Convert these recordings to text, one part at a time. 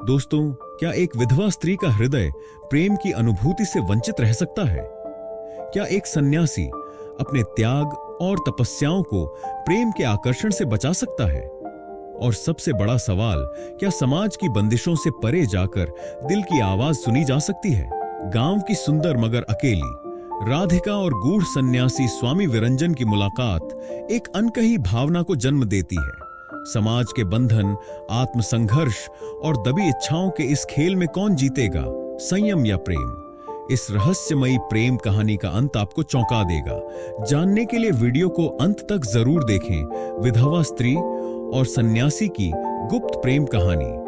दोस्तों, क्या एक विधवा स्त्री का हृदय प्रेम की अनुभूति से वंचित रह सकता है? क्या एक सन्यासी अपने त्याग और तपस्याओं को प्रेम के आकर्षण से बचा सकता है? और सबसे बड़ा सवाल, क्या समाज की बंदिशों से परे जाकर दिल की आवाज सुनी जा सकती है? गांव की सुंदर मगर अकेली राधिका और गूढ़ सन्यासी स्वामी विरंजन की मुलाकात एक अनकही भावना को जन्म देती है। समाज के बंधन, आत्मसंघर्ष और दबी इच्छाओं के इस खेल में कौन जीतेगा, संयम या प्रेम? इस रहस्यमयी प्रेम कहानी का अंत आपको चौंका देगा। जानने के लिए वीडियो को अंत तक जरूर देखें। विधवा स्त्री और सन्यासी की गुप्त प्रेम कहानी।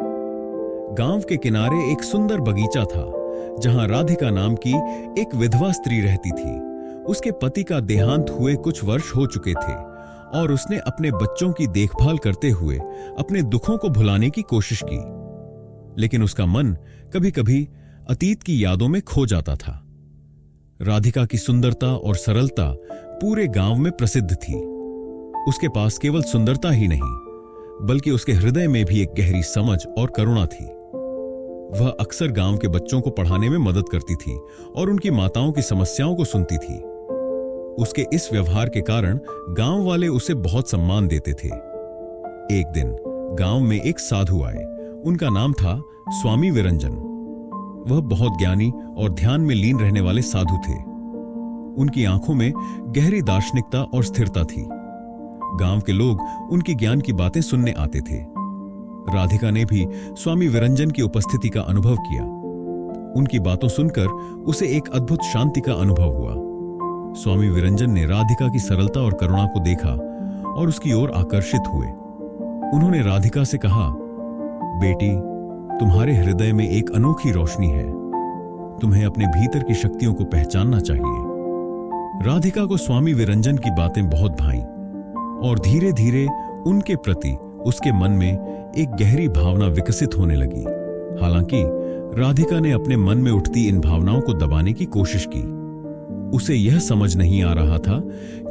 गांव के किनारे एक सुंदर बगीचा था, जहां राधिका नाम की एक विधवा स्त्री रहती थी। उसके पति का देहांत हुए कुछ वर्ष हो चुके थे और उसने अपने बच्चों की देखभाल करते हुए अपने दुखों को भुलाने की कोशिश की, लेकिन उसका मन कभी-कभी अतीत की यादों में खो जाता था। राधिका की सुंदरता और सरलता पूरे गांव में प्रसिद्ध थी। उसके पास केवल सुंदरता ही नहीं, बल्कि उसके हृदय में भी एक गहरी समझ और करुणा थी। वह अक्सर गांव के बच्चों को पढ़ाने में मदद करती थी और उनकी माताओं की समस्याओं को सुनती थी। उसके इस व्यवहार के कारण गांव वाले उसे बहुत सम्मान देते थे। एक दिन गांव में एक साधु आए। उनका नाम था स्वामी विरंजन। वह बहुत ज्ञानी और ध्यान में लीन रहने वाले साधु थे। उनकी आंखों में गहरी दार्शनिकता और स्थिरता थी। गांव के लोग उनकी ज्ञान की बातें सुनने आते थे। राधिका ने भी स्वामी विरंजन की उपस्थिति का अनुभव किया। उनकी बातों सुनकर उसे एक अद्भुत शांति का अनुभव हुआ। स्वामी विरंजन ने राधिका की सरलता और करुणा को देखा और उसकी ओर आकर्षित हुए। उन्होंने राधिका से कहा, बेटी, तुम्हारे हृदय में एक अनोखी रोशनी है। तुम्हें अपने भीतर की शक्तियों को पहचानना चाहिए। राधिका को स्वामी विरंजन की बातें बहुत भाईं और धीरे धीरे उनके प्रति उसके मन में एक गहरी भावना विकसित होने लगी। हालांकि राधिका ने अपने मन में उठती इन भावनाओं को दबाने की कोशिश की। उसे यह समझ नहीं आ रहा था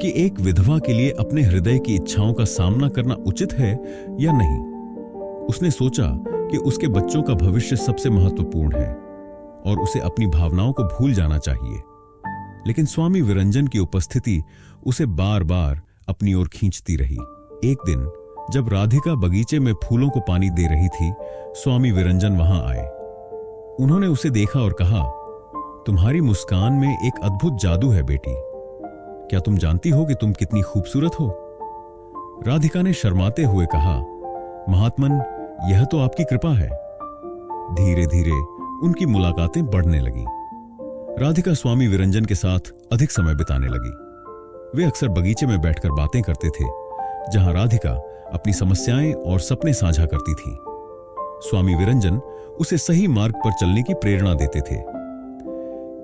कि एक विधवा के लिए अपने हृदय की इच्छाओं का सामना करना उचित है या नहीं। उसने सोचा कि उसके बच्चों का भविष्य सबसे महत्वपूर्ण है और उसे अपनी भावनाओं को भूल जाना चाहिए। लेकिन स्वामी विरंजन की उपस्थिति उसे बार बार अपनी ओर खींचती रही। एक दिन जब राधिका बगीचे में फूलों को पानी दे रही थी, स्वामी विरंजन वहां आए। उन्होंने उसे देखा और कहा, तुम्हारी मुस्कान में एक अद्भुत जादू है बेटी। क्या तुम जानती हो कि तुम कितनी खूबसूरत हो? राधिका ने शर्माते हुए कहा, महात्मन, यह तो आपकी कृपा है। धीरे धीरे उनकी मुलाकातें बढ़ने लगी। राधिका स्वामी विरंजन के साथ अधिक समय बिताने लगी। वे अक्सर बगीचे में बैठकर बातें करते थे, जहां राधिका अपनी समस्याएं और सपने साझा करती थी। स्वामी विरंजन उसे सही मार्ग पर चलने की प्रेरणा देते थे।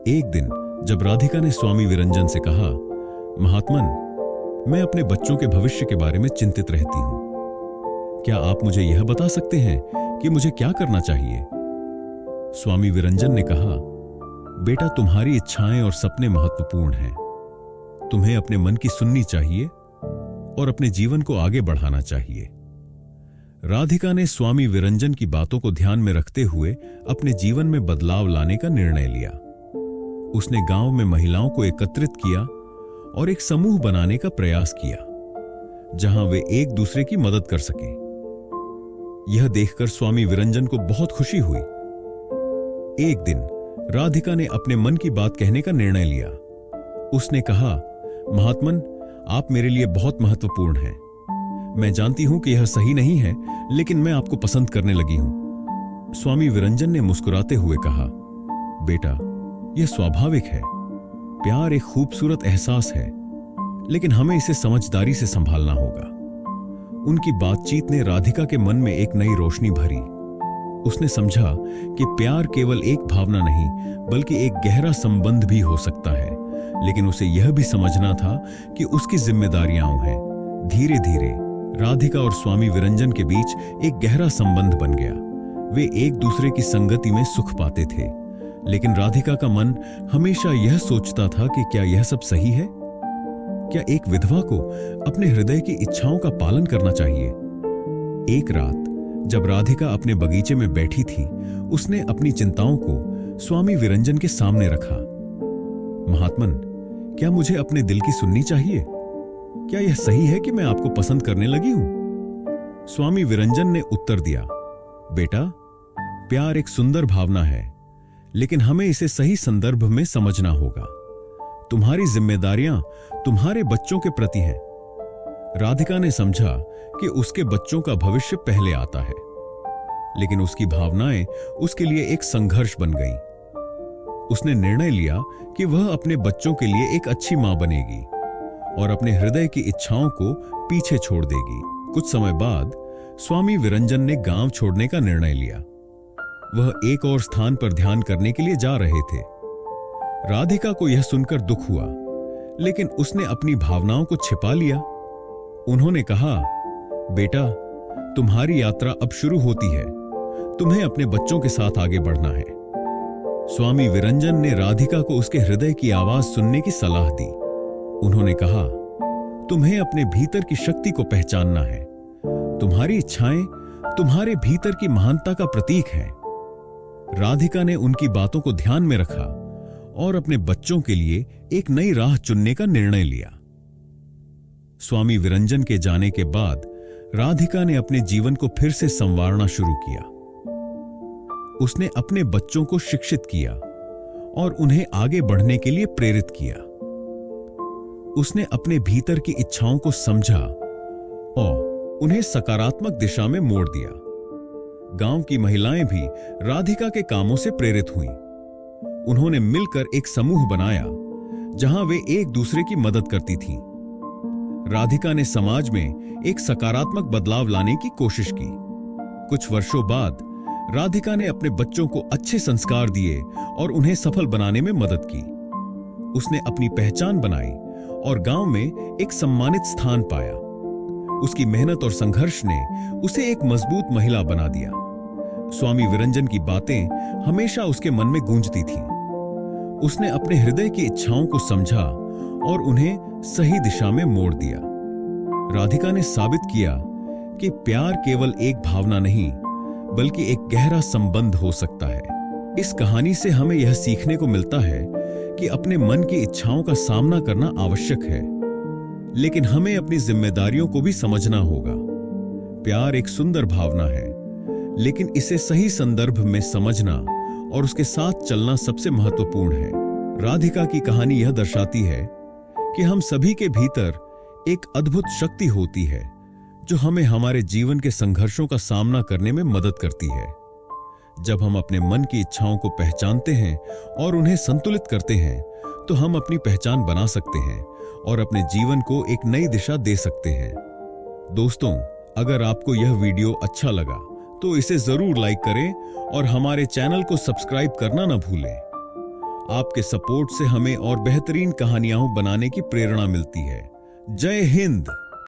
एक दिन जब राधिका ने स्वामी विरंजन से कहा, महात्मन, मैं अपने बच्चों के भविष्य के बारे में चिंतित रहती हूं। क्या आप मुझे यह बता सकते हैं कि मुझे क्या करना चाहिए? स्वामी विरंजन ने कहा, बेटा, तुम्हारी इच्छाएं और सपने महत्वपूर्ण हैं। तुम्हें अपने मन की सुननी चाहिए और अपने जीवन को आगे बढ़ाना चाहिए। राधिका ने स्वामी विरंजन की बातों को ध्यान में रखते हुए अपने जीवन में बदलाव लाने का निर्णय लिया। उसने गांव में महिलाओं को एकत्रित किया और एक समूह बनाने का प्रयास किया, जहां वे एक दूसरे की मदद कर सकें। यह देखकर स्वामी विरंजन को बहुत खुशी हुई। एक दिन राधिका ने अपने मन की बात कहने का निर्णय लिया। उसने कहा, महात्मन, आप मेरे लिए बहुत महत्वपूर्ण हैं। मैं जानती हूं कि यह सही नहीं है, लेकिन मैं आपको पसंद करने लगी हूं। स्वामी विरंजन ने मुस्कुराते हुए कहा, बेटा, यह स्वाभाविक है। प्यार एक खूबसूरत एहसास है, लेकिन हमें इसे समझदारी से संभालना होगा। उनकी बातचीत ने राधिका के मन में एक नई रोशनी भरी। उसने समझा कि प्यार केवल एक भावना नहीं, बल्कि एक गहरा संबंध भी हो सकता है। लेकिन उसे यह भी समझना था कि उसकी जिम्मेदारियां हैं। धीरे धीरे राधिका और स्वामी विरंजन के बीच एक गहरा संबंध बन गया। वे एक दूसरे की संगति में सुख पाते थे, लेकिन राधिका का मन हमेशा यह सोचता था कि क्या यह सब सही है? क्या एक विधवा को अपने हृदय की इच्छाओं का पालन करना चाहिए? एक रात जब राधिका अपने बगीचे में बैठी थी, उसने अपनी चिंताओं को स्वामी विरंजन के सामने रखा। महात्मन, क्या मुझे अपने दिल की सुननी चाहिए? क्या यह सही है कि मैं आपको पसंद करने लगी हूं? स्वामी विरंजन ने उत्तर दिया, बेटा, प्यार एक सुंदर भावना है, लेकिन हमें इसे सही संदर्भ में समझना होगा। तुम्हारी जिम्मेदारियां तुम्हारे बच्चों के प्रति हैं। राधिका ने समझा कि उसके बच्चों का भविष्य पहले आता है, लेकिन उसकी भावनाएं उसके लिए एक संघर्ष बन गईं। उसने निर्णय लिया कि वह अपने बच्चों के लिए एक अच्छी मां बनेगी और अपने हृदय की इच्छाओं को पीछे छोड़ देगी। कुछ समय बाद स्वामी विरंजन ने गांव छोड़ने का निर्णय लिया। वह एक और स्थान पर ध्यान करने के लिए जा रहे थे। राधिका को यह सुनकर दुख हुआ, लेकिन उसने अपनी भावनाओं को छिपा लिया। उन्होंने कहा, बेटा, तुम्हारी यात्रा अब शुरू होती है। तुम्हें अपने बच्चों के साथ आगे बढ़ना है। स्वामी विरंजन ने राधिका को उसके हृदय की आवाज सुनने की सलाह दी। उन्होंने कहा, तुम्हें अपने भीतर की शक्ति को पहचानना है। तुम्हारी इच्छाएं तुम्हारे भीतर की महानता का प्रतीक हैं। राधिका ने उनकी बातों को ध्यान में रखा और अपने बच्चों के लिए एक नई राह चुनने का निर्णय लिया। स्वामी विरंजन के जाने के बाद राधिका ने अपने जीवन को फिर से संवारना शुरू किया। उसने अपने बच्चों को शिक्षित किया और उन्हें आगे बढ़ने के लिए प्रेरित किया। उसने अपने भीतर की इच्छाओं को समझा और उन्हें सकारात्मक दिशा में मोड़ दिया। गांव की महिलाएं भी राधिका के कामों से प्रेरित हुईं। उन्होंने मिलकर एक समूह बनाया जहां वे एक दूसरे की मदद करती थीं। राधिका ने समाज में एक सकारात्मक बदलाव लाने की कोशिश की। कुछ वर्षों बाद राधिका ने अपने बच्चों को अच्छे संस्कार दिए और उन्हें सफल बनाने में मदद की। उसने अपनी पहचान बनाई और गांव में एक सम्मानित स्थान पाया। उसकी मेहनत और संघर्ष ने उसे एक मजबूत महिला बना दिया। स्वामी विरंजन की बातें हमेशा उसके मन में गूंजती थीं। उसने अपने हृदय की इच्छाओं को समझा और उन्हें सही दिशा में मोड़ दिया। राधिका ने साबित किया कि प्यार केवल एक भावना नहीं, बल्कि एक गहरा संबंध हो सकता है। इस कहानी से हमें यह सीखने को मिलता है कि अपने मन की इच्छाओं का सामना करना आवश्यक है, लेकिन हमें अपनी जिम्मेदारियों को भी समझना होगा। प्यार एक सुंदर भावना है, लेकिन इसे सही संदर्भ में समझना और उसके साथ चलना सबसे महत्वपूर्ण है। राधिका की कहानी यह दर्शाती है कि हम सभी के भीतर एक अद्भुत शक्ति होती है जो हमें हमारे जीवन के संघर्षों का सामना करने में मदद करती है। जब हम अपने मन की इच्छाओं को पहचानते हैं और उन्हें संतुलित करते हैं, तो हम अपनी पहचान बना सकते हैं और अपने जीवन को एक नई दिशा दे सकते हैं। दोस्तों, अगर आपको यह वीडियो अच्छा लगा तो इसे जरूर लाइक करें और हमारे चैनल को सब्सक्राइब करना न भूलें। आपके सपोर्ट से हमें और बेहतरीन कहानियां बनाने की प्रेरणा मिलती है। जय हिंद।